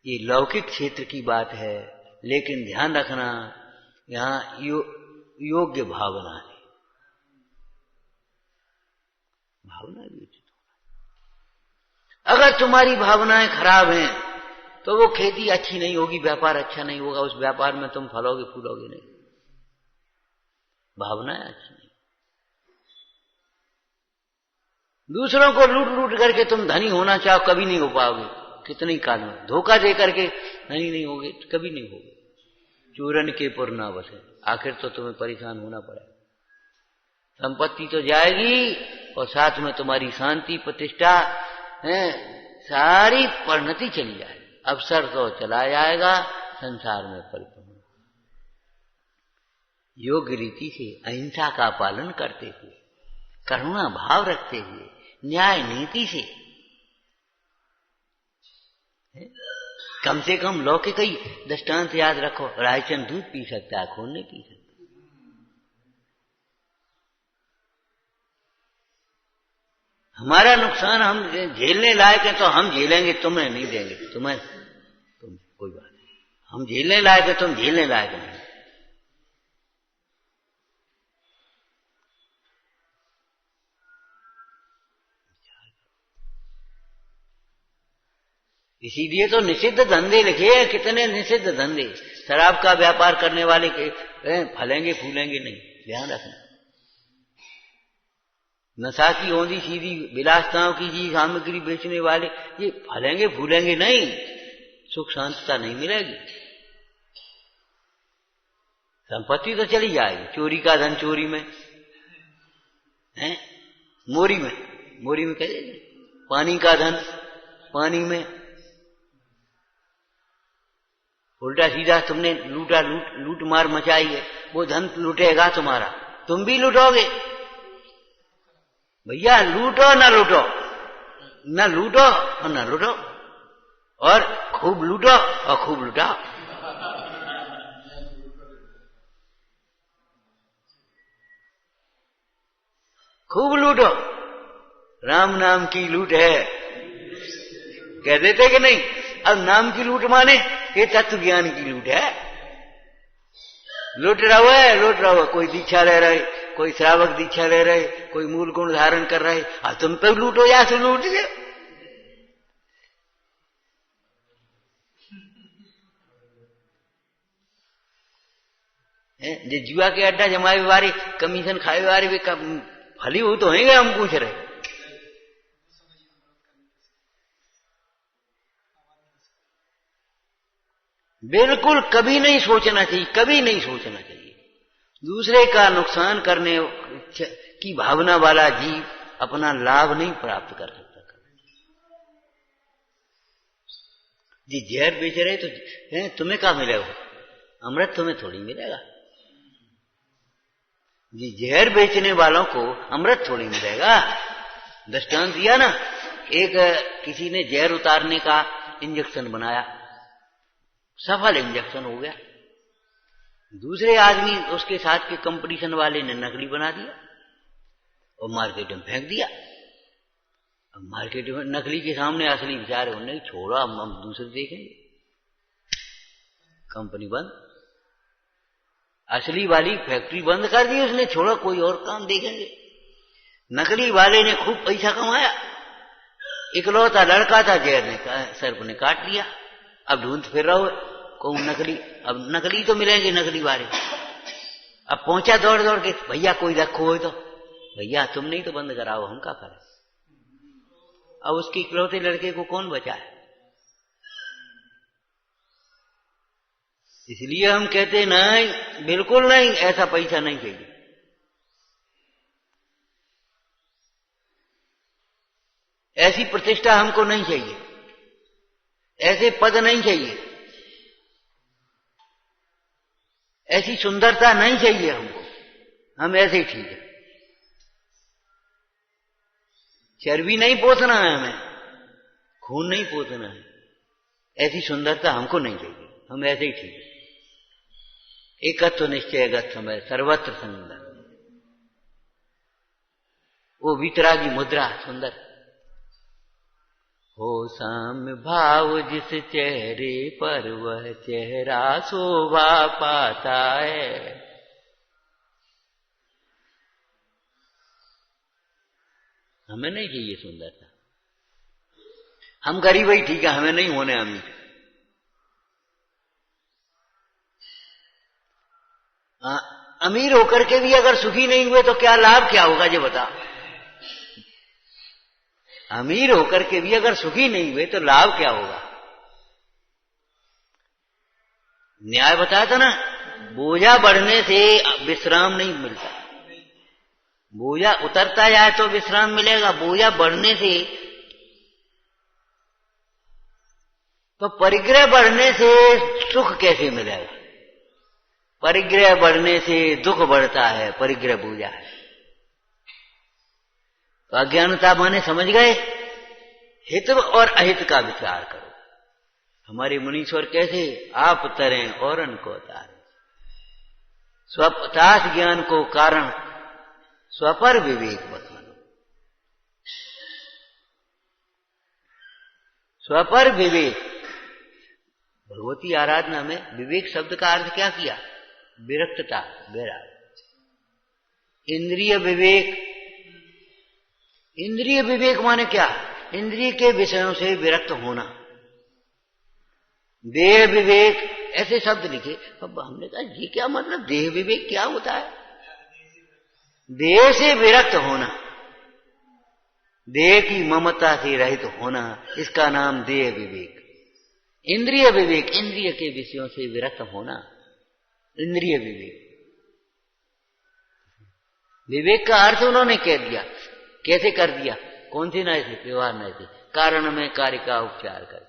ये लौकिक क्षेत्र की बात है, लेकिन ध्यान रखना यहां योग्य भावना है, भावना भी उचित होना। अगर तुम्हारी भावनाएं खराब हैं तो वो खेती अच्छी नहीं होगी, व्यापार अच्छा नहीं होगा, उस व्यापार में तुम फलोगे फूलोगे नहीं, भावनाएं अच्छी नहीं। दूसरों को लूट लूट करके तुम धनी होना चाहो, कभी नहीं हो पाओगे, कितने ही काल में धोखा दे करके धनी नहीं होगे, कभी नहीं होगे। चूरन के पुर ना बसे, आखिर तो तुम्हें परेशान होना पड़ेगा। संपत्ति तो जाएगी और साथ में तुम्हारी शांति प्रतिष्ठा है, सारी परिणति चली जाएगी, अवसर तो चला जाएगा संसार में परिपूर्ण। योग्य रीति से अहिंसा का पालन करते हुए, करुणा भाव रखते हुए, न्याय नीति से, कम से कम लौकिक ही दृष्टांत याद रखो, रायचंद दूध पी सकता है, खून नहीं पी सकता। हमारा नुकसान हम झेलने लायक है तो हम झेलेंगे, तुम्हें नहीं देंगे, तुम कोई बात नहीं, हम झेलने लायक है, तुम झेलने लायक नहीं। इसीलिए तो निषिद्ध धंधे लिखे हैं, कितने निषिद्ध धंधे। शराब का व्यापार करने वाले के फलेंगे फूलेंगे नहीं, ध्यान रखना। नशा की औंधी सीधी विलासताओं की चीज सामग्री बेचने वाले ये फलेंगे फूलेंगे नहीं, सुख शांतता नहीं मिलेगी, संपत्ति तो चली जाएगी। चोरी का धन चोरी में है, मोरी में कहेंगे, पानी का धन पानी में, उल्टा सीधा तुमने लूटा, लूट मार मचाई है, वो धन लूटेगा तुम्हारा, तुम भी लूटोगे। भैया लूटो ना लूटो, न लूटो और न लूटो, और खूब लूटो और खूब लूटाओ। खूब लूटो, राम नाम की लूट है कह देते कि नहीं। अब नाम की लूट माने ये तत्व ज्ञान की लूट है। लूट रहा है, कोई दीक्षा ले रहे, कोई श्रावक दीक्षा ले रहे, कोई मूल गुण धारण कर रहे, अब तुम पे लूटो या से लूट गए। जो जुआ के अड्डा जमाए वाले, कमीशन खाए वाले वे फली हो तो हैं, हम पूछ रहे। बिल्कुल कभी नहीं सोचना चाहिए, कभी नहीं सोचना चाहिए। दूसरे का नुकसान करने की भावना वाला जीव अपना लाभ नहीं प्राप्त कर सकता। जी जहर बेच रहे तो तुम्हें क्या मिलेगा, अमृत तुम्हें थोड़ी मिलेगा। जी जहर बेचने वालों को अमृत थोड़ी मिलेगा। दृष्टांत दिया ना, एक किसी ने जहर उतारने का इंजेक्शन बनाया, सफल इंजेक्शन हो गया। दूसरे आदमी उसके साथ के कंपटीशन वाले ने नकली बना दिया और मार्केट में फेंक दिया। अब मार्केट में नकली के सामने असली बेचारे उन्होंने छोड़ा, हम दूसरे देखेंगे, कंपनी बंद, असली वाली फैक्ट्री बंद कर दी उसने, छोड़ा कोई और काम देखेंगे। नकली वाले ने खूब पैसा कमाया, इकलौता लड़का था, जहर ने सर्प ने काट लिया। अब ढूंढ फिर रहा हो कौन नकली, अब नकली तो मिलेंगे नकली वाले। अब पहुंचा दौड़ दौड़ के, भैया कोई रखो हो तो, भैया तुम नहीं तो बंद कराओ, हम क्या करें। अब उसके इकलौते लड़के को कौन बचाए। इसलिए हम कहते नहीं, बिल्कुल नहीं, ऐसा पैसा नहीं चाहिए। ऐसी प्रतिष्ठा हमको नहीं चाहिए, ऐसे पद नहीं चाहिए, ऐसी सुंदरता नहीं चाहिए हमको। हम ऐसे ही ठीक है। चर्बी नहीं पोतना है हमें, खून नहीं पोतना है, ऐसी सुंदरता हमको नहीं चाहिए। हम ऐसे ही ठीक है। एकत्व निश्चयगत समय सर्वत्र सुंदर, वो वितरागी मुद्रा सुंदर। हो साम्य भाव जिस चेहरे पर वह चेहरा शोभा पाता है। हमें नहीं चाहिए सुंदरता, हम गरीब ही ठीक है, हमें नहीं होने अमीर। अमीर होकर के भी अगर सुखी नहीं हुए तो क्या लाभ, क्या होगा ये बता। अमीर होकर के भी अगर सुखी नहीं हुए तो लाभ क्या होगा। न्याय बताया था ना, बोझा बढ़ने से विश्राम नहीं मिलता। बोझा उतरता जाए तो विश्राम मिलेगा, बोझा बढ़ने से तो परिग्रह बढ़ने से सुख कैसे मिलेगा। परिग्रह बढ़ने से दुख बढ़ता है, परिग्रह बोझा है। तो अज्ञानता माने समझ गए, हित और अहित का विचार करो। हमारे मुनीश्वर कैसे, आप तरें औरन को तारें। स्वपतास ज्ञान को कारण स्वपर विवेक बखानो। स्वपर विवेक, भगवती आराधना में विवेक शब्द का अर्थ क्या किया, विरक्तता, वैराग। इंद्रिय विवेक, इंद्रिय विवेक माने क्या, इंद्रिय के विषयों से विरक्त होना। देह विवेक, ऐसे शब्द लिखे। अब हमने कहा ये क्या मतलब, देह विवेक क्या होता है। देह से विरक्त होना, देह की ममता से रहित होना, इसका नाम देह विवेक। इंद्रिय विवेक, इंद्रिय के विषयों से विरक्त होना, इंद्रिय विवेक। विवेक का अर्थ उन्होंने कह दिया, कैसे कर दिया, कौन सी नय थी, व्यवहार नय थी, कारण में कार्य का उपचार कर।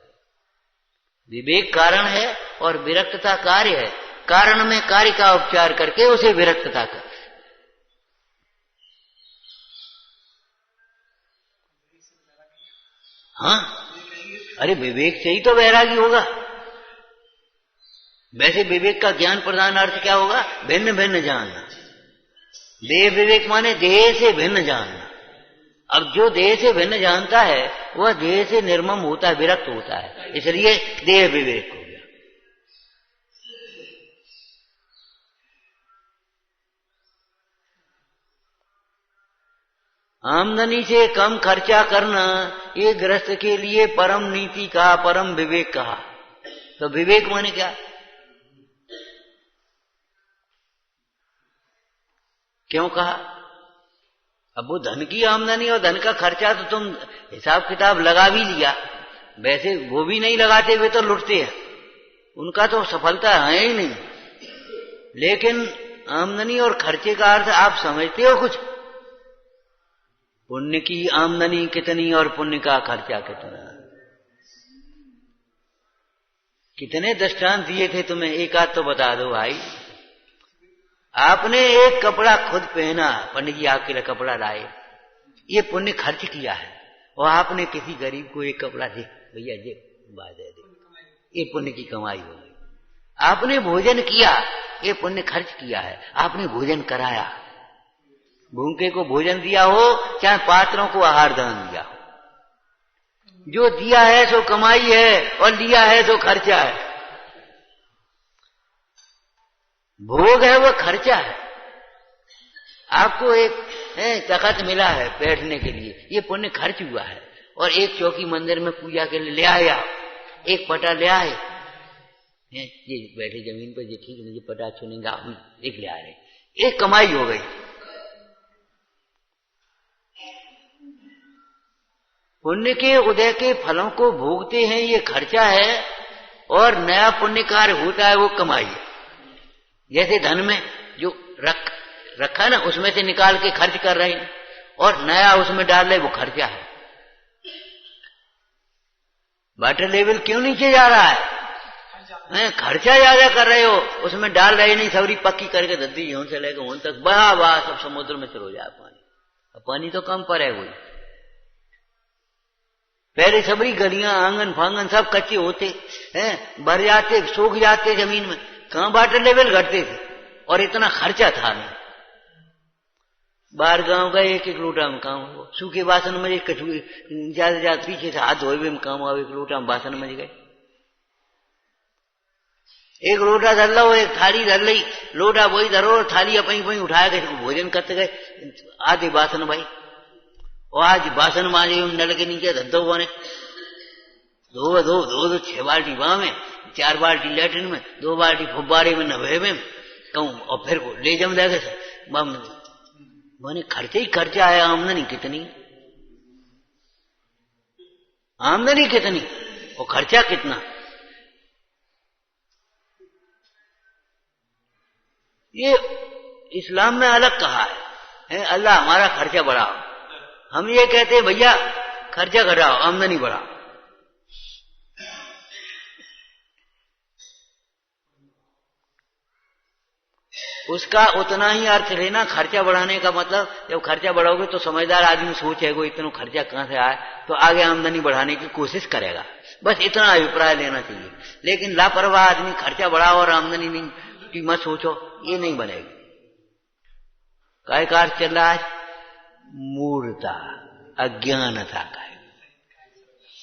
विवेक कारण है और विरक्तता कार्य है। कारण में कार्य का उपचार करके उसे विरक्तता कर। हाँ, अरे विवेक से ही तो वैरागी होगा। वैसे विवेक का ज्ञान प्रधान अर्थ क्या होगा, भिन्न भिन्न जानना। देह विवेक माने देह से भिन्न जानना। अब जो देह से भिन्न जानता है वह देह से निर्मम होता है, विरक्त होता है, इसलिए देह विवेक हो गया। आमदनी से कम खर्चा करना ये गृहस्थ के लिए परम नीति कहा, परम विवेक कहा। तो विवेक माने क्या, क्यों कहा। अब वो धन की आमदनी और धन का खर्चा तो तुम हिसाब किताब लगा भी लिया, वैसे वो भी नहीं लगाते, वे तो लुटते हैं, उनका तो सफलता है ही नहीं। लेकिन आमदनी और खर्चे का अर्थ आप समझते हो कुछ, पुण्य की आमदनी कितनी और पुण्य का खर्चा कितना। कितने दृष्टांत दिए थे तुम्हें, एक आध तो बता दो भाई। आपने एक कपड़ा खुद पहना, पंडित जी आपके लिए कपड़ा लाए, ये पुण्य खर्च किया है। और आपने किसी गरीब को एक कपड़ा दे, भैया जे दे, ये पुण्य की कमाई हो गई। आपने भोजन किया, ये पुण्य खर्च किया है। आपने भोजन कराया, भूखे को भोजन दिया हो, चाहे पात्रों को आहार दान दिया हो, जो दिया है सो कमाई है और लिया है सो खर्चा है। भोग है वो खर्चा है। आपको एक तखत मिला है बैठने के लिए, ये पुण्य खर्च हुआ है। और एक चौकी मंदिर में पूजा के लिए ले आया, एक पटा ले आए, ये बैठे जमीन पर, ये ठीक नहीं, ये पटा चुनेगा, एक ले आ रहे, एक कमाई हो गई। पुण्य के उदय के फलों को भोगते हैं, ये खर्चा है। और नया पुण्य कार्य होता है, वो कमाई है। जैसे धन में जो रखा ना, उसमें से निकाल के खर्च कर रहे हैं, और नया उसमें डाल रहे, वो खर्चा है। वाटर लेवल क्यों नीचे जा रहा है? खर्चा ज्यादा कर रहे हो, उसमें डाल रहे नहीं, सबरी पक्की करके धरती यहाँ से लेकर वहां तक बहा बहा सब समुद्र में चलो जाए पानी। अब पानी तो कम पर है वही। पहले सबरी गलियां आंगन फांगन सब कच्चे होते हैं, भर जाते सूख जाते जमीन में, कहां वाटर लेवल घटते थे और इतना खर्चा था नहीं। बाहर गांव का एक एक लोटा में काम हो, सूखे बासन में ज्यादा ज्यादा पीछे से हाथ धोए में काम आओ, एक लोटा में बासन में गए, एक लोटा धर लो, एक थाली धर ली, लोटा वही धरो, थाली अपनी वही उठाया गए, भोजन करते गए, आधे बासन भाई। और आज बासन माजे नल के नीचे धो बने, दो दो दो दो 6 बाल्टी वहां में, 4 बाल्टी लैट्रिन में, 2 बाल्टी फुब्बारे में नभे में कहूं, और फिर ले जम जाएगा मैंने खर्चे ही खर्चा है। आमदनी कितनी, आमदनी कितनी और खर्चा कितना? ये इस्लाम में अलग कहा है, अल्लाह हमारा खर्चा बढ़ाओ। हम ये कहते हैं भैया खर्चा घटाओ, आमदनी बढ़ाओ। उसका उतना ही अर्थ लेना। खर्चा बढ़ाने का मतलब, जब खर्चा बढ़ाओगे तो समझदार आदमी सोचेगा इतना खर्चा कहां से आए, तो आगे आमदनी बढ़ाने की कोशिश करेगा। बस इतना अभिप्राय लेना चाहिए। लेकिन लापरवाह आदमी खर्चा बढ़ाओ और आमदनी नहीं की मत सोचो, ये नहीं बनेगी। काय का अर्थ चल रहा है? मूर्खता, अज्ञानता का।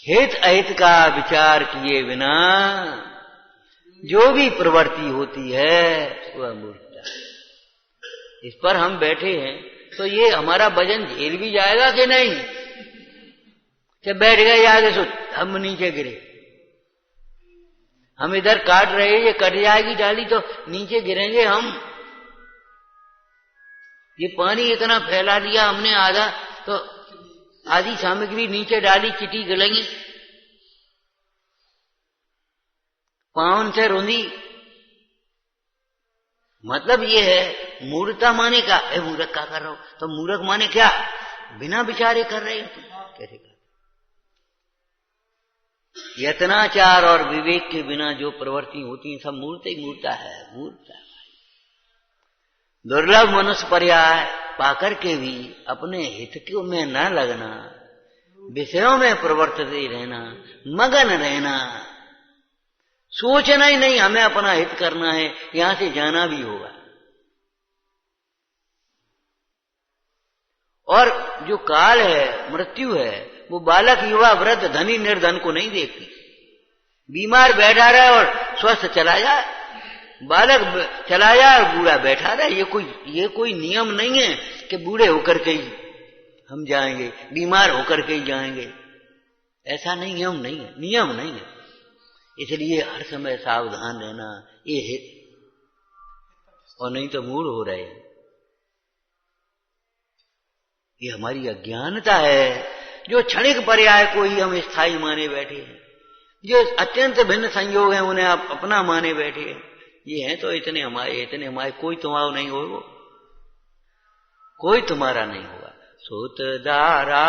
हित अहित का विचार किए बिना जो भी प्रवृत्ति होती है वह मूर्खता। इस पर हम बैठे हैं तो ये हमारा वजन झेल भी जाएगा कि नहीं? जब बैठ गए आगे सो हम नीचे गिरे, हम इधर काट रहे, ये कट जाएगी डाली तो नीचे गिरेंगे हम। ये पानी इतना फैला लिया हमने आधा, तो आधी सामग्री नीचे डाली, चिटी गलेंगी, पावन से रूंधी। मतलब ये है मूर्खता माने क्या? मूर्ख क्या कर रहे हो? तो मूर्ख माने क्या? बिना विचारे कर रहे हो तुम। कैसे कर? यत्नाचार और विवेक के बिना जो प्रवृत्ति होती है सब मूर्त ही मूर्ता है, मूर्ता। दुर्लभ मनुष्य पर्याय पाकर के भी अपने हित को में न लगना, विषयों में प्रवर्तित रहना, मगन रहना, सोचना ही नहीं हमें अपना हित करना है, यहां से जाना भी होगा। और जो काल है, मृत्यु है, वो बालक युवा वृद्ध धनी निर्धन को नहीं देखती। बीमार बैठा रहे और स्वस्थ चला जाए, बालक चला जाए और बूढ़ा बैठा रहे, ये कोई नियम नहीं है कि बूढ़े होकर के ही हम जाएंगे, बीमार होकर के ही जाएंगे। ऐसा नहीं, नियम नहीं है, नियम नहीं है। इसलिए हर समय सावधान रहना ये है, और नहीं तो मूढ़ हो रहे। ये हमारी अज्ञानता है जो क्षणिक पर्याय को ही हम स्थायी माने बैठे हैं, जो अत्यंत भिन्न संयोग है उन्हें आप अपना माने बैठे हैं। ये हैं तो इतने हमारे, कोई तुम्हारा नहीं होगा, कोई तुम्हारा नहीं होगा। सुत दारा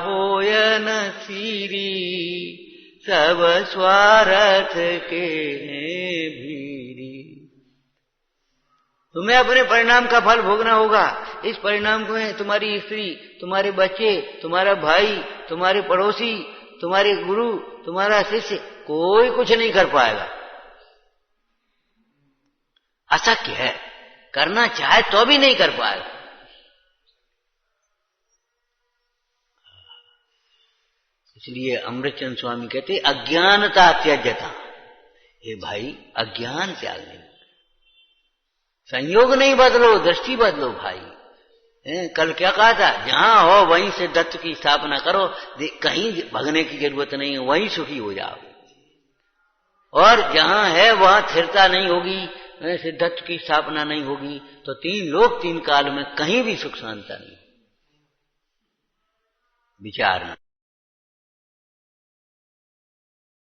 होयन सीरी, सब स्वार्थ के भीरी। तुम्हें अपने परिणाम का फल भोगना होगा। इस परिणाम को है तुम्हारी स्त्री, तुम्हारे बच्चे, तुम्हारा भाई, तुम्हारे पड़ोसी, तुम्हारे गुरु, तुम्हारा शिष्य, कोई कुछ नहीं कर पाएगा। अशक्य है, करना चाहे तो भी नहीं कर पाएगा। इसलिए अमृतचंद स्वामी कहते अज्ञानता त्यजता। हे भाई अज्ञान त्याग नहीं, संयोग नहीं बदलो, दृष्टि बदलो भाई। कल क्या कहा था? जहां हो वहीं से दत्त की स्थापना करो, कहीं भगने की जरूरत नहीं है, वहीं सुखी हो जाओ। और जहां है वहां स्थिरता नहीं होगी, सिद्धत्व की स्थापना नहीं होगी, तो 3 लोक 3 काल में कहीं भी सुख शांति नहीं। विचारना।